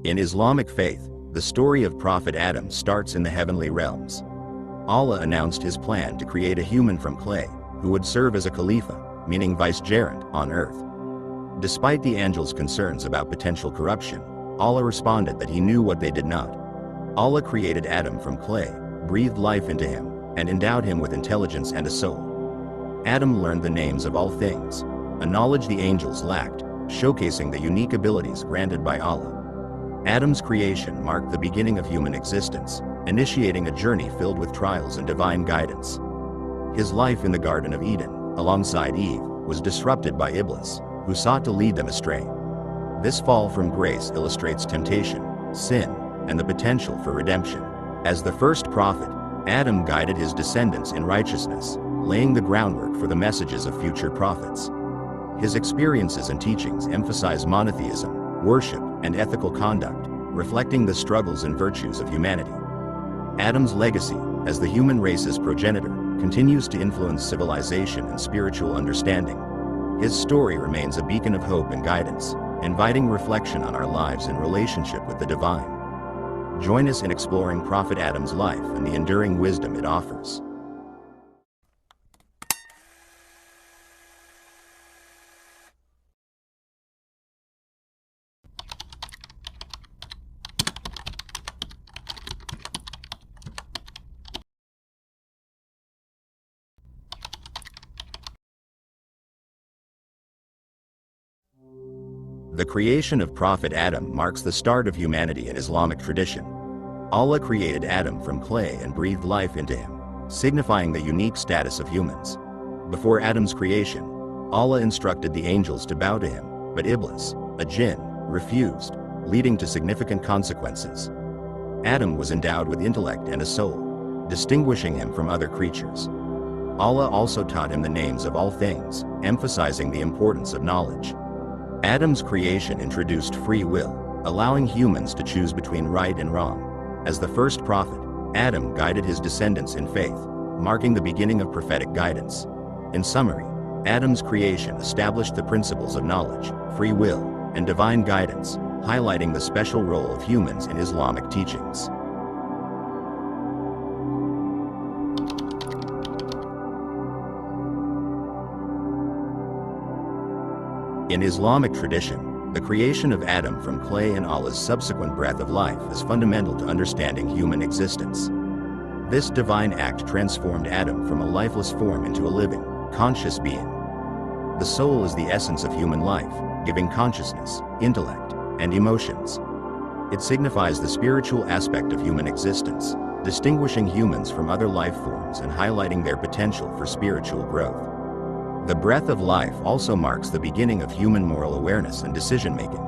In Islamic faith, the story of Prophet Adam starts in the heavenly realms. Allah announced his plan to create a human from clay, who would serve as a Khalifa, meaning vicegerent, on earth. Despite the angels' concerns about potential corruption, Allah responded that he knew what they did not. Allah created Adam from clay, breathed life into him, and endowed him with intelligence and a soul. Adam learned the names of all things, a knowledge the angels lacked, showcasing the unique abilities granted by Allah. Adam's creation marked the beginning of human existence, initiating a journey filled with trials and divine guidance. His life in the Garden of Eden, alongside Eve, was disrupted by Iblis, who sought to lead them astray. This fall from grace illustrates temptation, sin, and the potential for redemption. As the first prophet, Adam guided his descendants in righteousness, laying the groundwork for the messages of future prophets. His experiences and teachings emphasize monotheism, worship, and ethical conduct, reflecting the struggles and virtues of humanity. Adam's legacy, as the human race's progenitor, continues to influence civilization and spiritual understanding. His story remains a beacon of hope and guidance, inviting reflection on our lives in relationship with the divine. Join us in exploring Prophet Adam's life and the enduring wisdom it offers. The creation of Prophet Adam marks the start of humanity in Islamic tradition. Allah created Adam from clay and breathed life into him, signifying the unique status of humans. Before Adam's creation, Allah instructed the angels to bow to him, but Iblis, a jinn, refused, leading to significant consequences. Adam was endowed with intellect and a soul, distinguishing him from other creatures. Allah also taught him the names of all things, emphasizing the importance of knowledge. Adam's creation introduced free will, allowing humans to choose between right and wrong. As the first prophet, Adam guided his descendants in faith, marking the beginning of prophetic guidance. In summary, Adam's creation established the principles of knowledge, free will, and divine guidance, highlighting the special role of humans in Islamic teachings. In Islamic tradition, the creation of Adam from clay and Allah's subsequent breath of life is fundamental to understanding human existence. This divine act transformed Adam from a lifeless form into a living, conscious being. The soul is the essence of human life, giving consciousness, intellect, and emotions. It signifies the spiritual aspect of human existence, distinguishing humans from other life forms and highlighting their potential for spiritual growth. The breath of life also marks the beginning of human moral awareness and decision-making.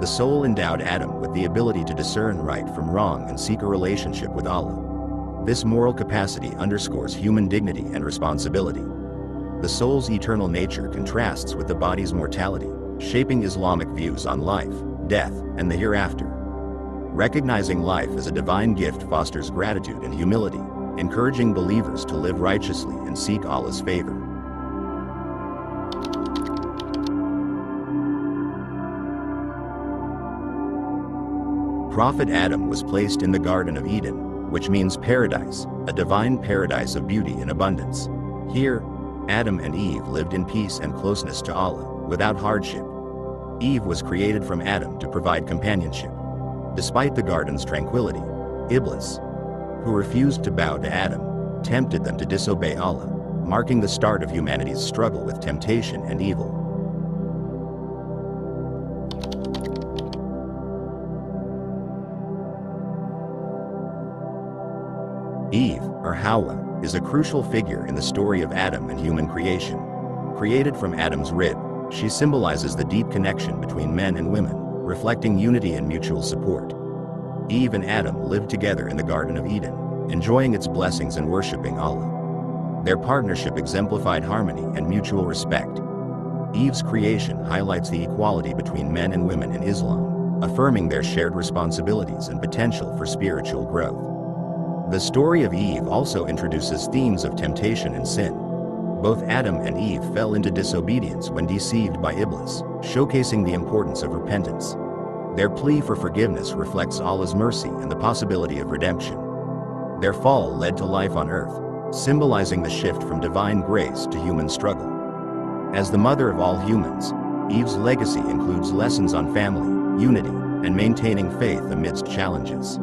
The soul endowed Adam with the ability to discern right from wrong and seek a relationship with Allah. This moral capacity underscores human dignity and responsibility. The soul's eternal nature contrasts with the body's mortality, shaping Islamic views on life, death, and the hereafter. Recognizing life as a divine gift fosters gratitude and humility, encouraging believers to live righteously and seek Allah's favor. Prophet Adam was placed in the Garden of Eden, which means paradise, a divine paradise of beauty and abundance. Here, Adam and Eve lived in peace and closeness to Allah, without hardship. Eve was created from Adam to provide companionship. Despite the garden's tranquility, Iblis, who refused to bow to Adam, tempted them to disobey Allah, marking the start of humanity's struggle with temptation and evil. Eve, or Hawa, is a crucial figure in the story of Adam and human creation. Created from Adam's rib, she symbolizes the deep connection between men and women, reflecting unity and mutual support. Eve and Adam lived together in the Garden of Eden, enjoying its blessings and worshiping Allah. Their partnership exemplified harmony and mutual respect. Eve's creation highlights the equality between men and women in Islam, affirming their shared responsibilities and potential for spiritual growth. The story of Eve also introduces themes of temptation and sin. Both Adam and Eve fell into disobedience when deceived by Iblis, showcasing the importance of repentance. Their plea for forgiveness reflects Allah's mercy and the possibility of redemption. Their fall led to life on earth, symbolizing the shift from divine grace to human struggle. As the mother of all humans, Eve's legacy includes lessons on family, unity, and maintaining faith amidst challenges.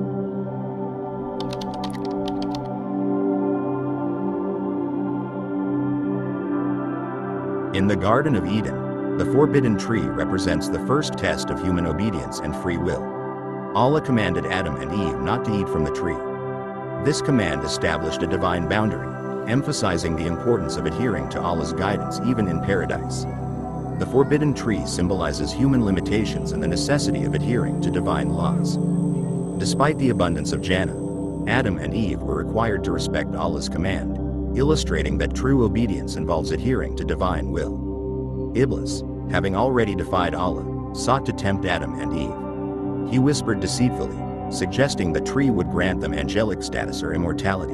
In the Garden of Eden, the forbidden tree represents the first test of human obedience and free will. Allah commanded Adam and Eve not to eat from the tree. This command established a divine boundary, emphasizing the importance of adhering to Allah's guidance even in paradise. The forbidden tree symbolizes human limitations and the necessity of adhering to divine laws. Despite the abundance of Jannah, Adam and Eve were required to respect Allah's command, illustrating that true obedience involves adhering to divine will. Iblis, having already defied Allah, sought to tempt Adam and Eve. He whispered deceitfully, suggesting the tree would grant them angelic status or immortality.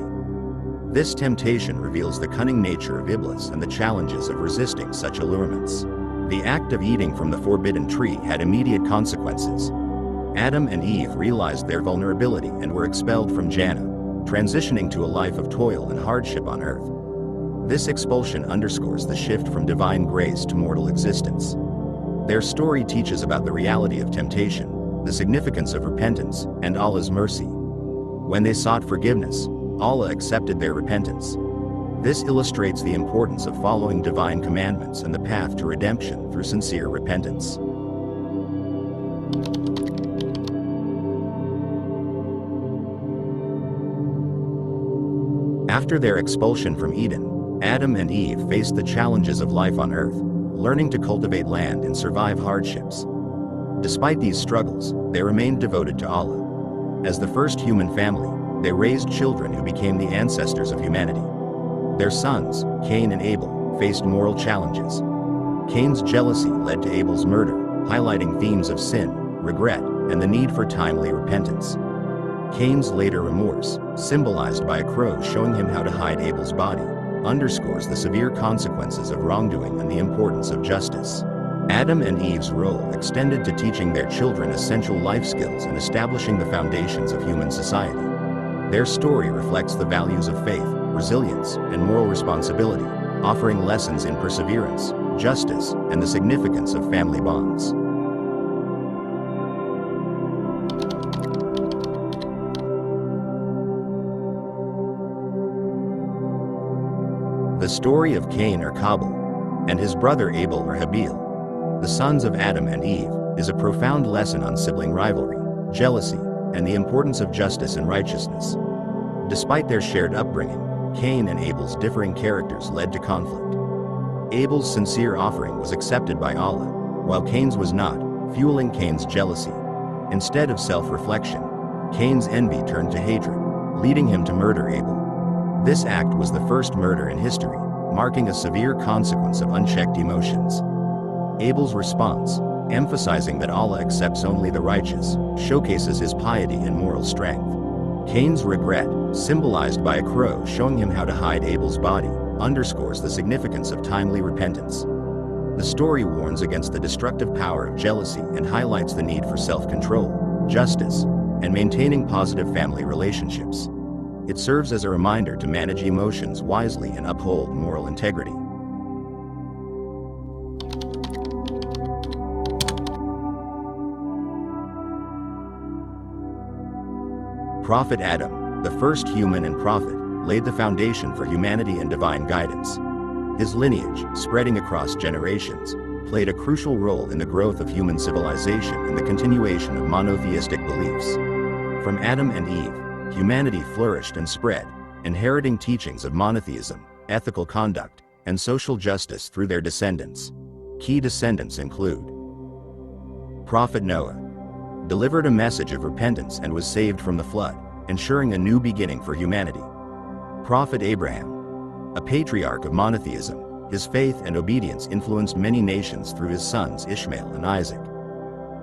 This temptation reveals the cunning nature of Iblis and the challenges of resisting such allurements. The act of eating from the forbidden tree had immediate consequences. Adam and Eve realized their vulnerability and were expelled from Jannah, transitioning to a life of toil and hardship on earth. This expulsion underscores the shift from divine grace to mortal existence. Their story teaches about the reality of temptation, the significance of repentance, and Allah's mercy. When they sought forgiveness, Allah accepted their repentance. This illustrates the importance of following divine commandments and the path to redemption through sincere repentance. After their expulsion from Eden, Adam and Eve faced the challenges of life on earth, learning to cultivate land and survive hardships. Despite these struggles, they remained devoted to Allah. As the first human family, they raised children who became the ancestors of humanity. Their sons, Cain and Abel, faced moral challenges. Cain's jealousy led to Abel's murder, highlighting themes of sin, regret, and the need for timely repentance. Cain's later remorse, symbolized by a crow showing him how to hide Abel's body, underscores the severe consequences of wrongdoing and the importance of justice. Adam and Eve's role extended to teaching their children essential life skills and establishing the foundations of human society. Their story reflects the values of faith, resilience, and moral responsibility, offering lessons in perseverance, justice, and the significance of family bonds. The story of Cain or Kabil and his brother Abel or Habil, the sons of Adam and Eve, is a profound lesson on sibling rivalry, jealousy, and the importance of justice and righteousness. Despite their shared upbringing, Cain and Abel's differing characters led to conflict. Abel's sincere offering was accepted by Allah, while Cain's was not, fueling Cain's jealousy. Instead of self-reflection, Cain's envy turned to hatred, leading him to murder Abel. This act was the first murder in history, marking a severe consequence of unchecked emotions. Abel's response, emphasizing that Allah accepts only the righteous, showcases his piety and moral strength. Cain's regret, symbolized by a crow showing him how to hide Abel's body, underscores the significance of timely repentance. The story warns against the destructive power of jealousy and highlights the need for self-control, justice, and maintaining positive family relationships. It serves as a reminder to manage emotions wisely and uphold moral integrity. Prophet Adam, the first human and prophet, laid the foundation for humanity and divine guidance. His lineage, spreading across generations, played a crucial role in the growth of human civilization and the continuation of monotheistic beliefs. From Adam and Eve, humanity flourished and spread, inheriting teachings of monotheism, ethical conduct, and social justice through their descendants. Key descendants include Prophet Noah, delivered a message of repentance and was saved from the flood, ensuring a new beginning for humanity. Prophet Abraham, a patriarch of monotheism, his faith and obedience influenced many nations through his sons Ishmael and Isaac.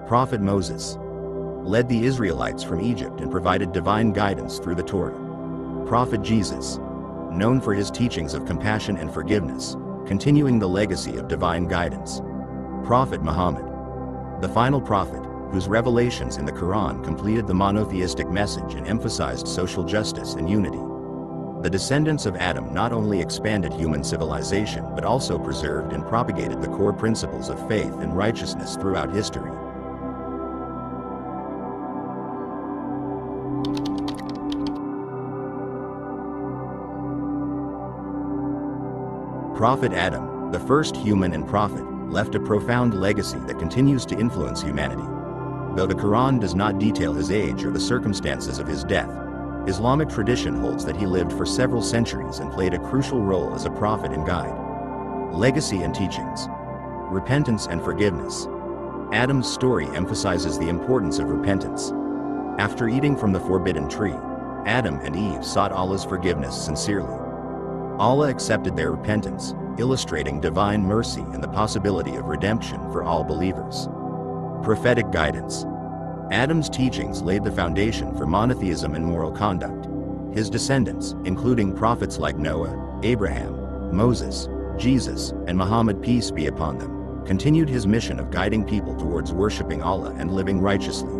Prophet Moses, led the Israelites from Egypt and provided divine guidance through the Torah. Prophet Jesus, known for his teachings of compassion and forgiveness, continuing the legacy of divine guidance. Prophet Muhammad, the final prophet, whose revelations in the Quran completed the monotheistic message and emphasized social justice and unity. The descendants of Adam not only expanded human civilization but also preserved and propagated the core principles of faith and righteousness throughout history. Prophet Adam, the first human and prophet, left a profound legacy that continues to influence humanity. Though the Quran does not detail his age or the circumstances of his death, Islamic tradition holds that he lived for several centuries and played a crucial role as a prophet and guide. Legacy and teachings. Repentance and forgiveness. Adam's story emphasizes the importance of repentance. After eating from the forbidden tree, Adam and Eve sought Allah's forgiveness sincerely. Allah accepted their repentance, illustrating divine mercy and the possibility of redemption for all believers. Prophetic guidance. Adam's teachings laid the foundation for monotheism and moral conduct. His descendants, including prophets like Noah, Abraham, Moses, Jesus, and Muhammad, peace be upon them, continued his mission of guiding people towards worshiping Allah and living righteously.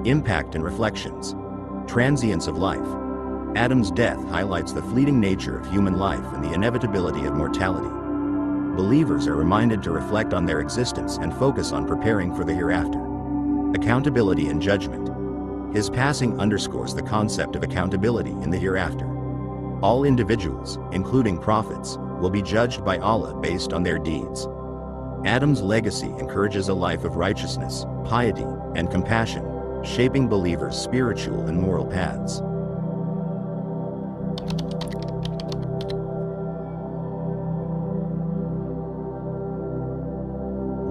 Impact and reflections. Transience of life. Adam's death highlights the fleeting nature of human life and the inevitability of mortality. Believers are reminded to reflect on their existence and focus on preparing for the hereafter. Accountability and judgment. His passing underscores the concept of accountability in the hereafter. All individuals, including prophets, will be judged by Allah based on their deeds. Adam's legacy encourages a life of righteousness, piety, and compassion, shaping believers' spiritual and moral paths.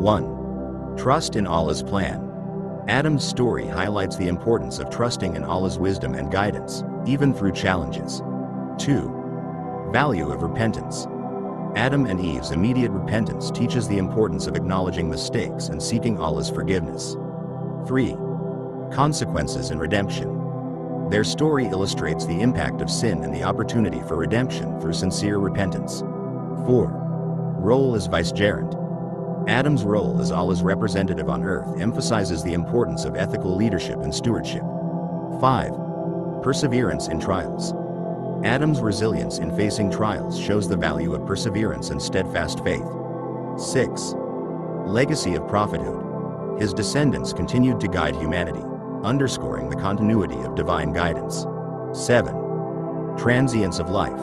One. Trust in Allah's plan. Adam's story highlights the importance of trusting in Allah's wisdom and guidance, even through challenges. 2. Value of repentance. Adam and Eve's immediate repentance teaches the importance of acknowledging mistakes and seeking Allah's forgiveness. 3. Consequences and redemption. Their story illustrates the impact of sin and the opportunity for redemption through sincere repentance. 4. Role as vicegerent. Adam's role as Allah's representative on earth emphasizes the importance of ethical leadership and stewardship. 5. Perseverance in trials. Adam's resilience in facing trials shows the value of perseverance and steadfast faith. 6. Legacy of prophethood. His descendants continued to guide humanity, underscoring the continuity of divine guidance. 7. Transience of life.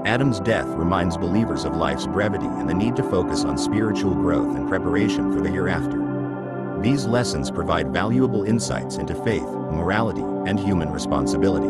Adam's death reminds believers of life's brevity and the need to focus on spiritual growth and preparation for the hereafter. These lessons provide valuable insights into faith, morality, and human responsibility.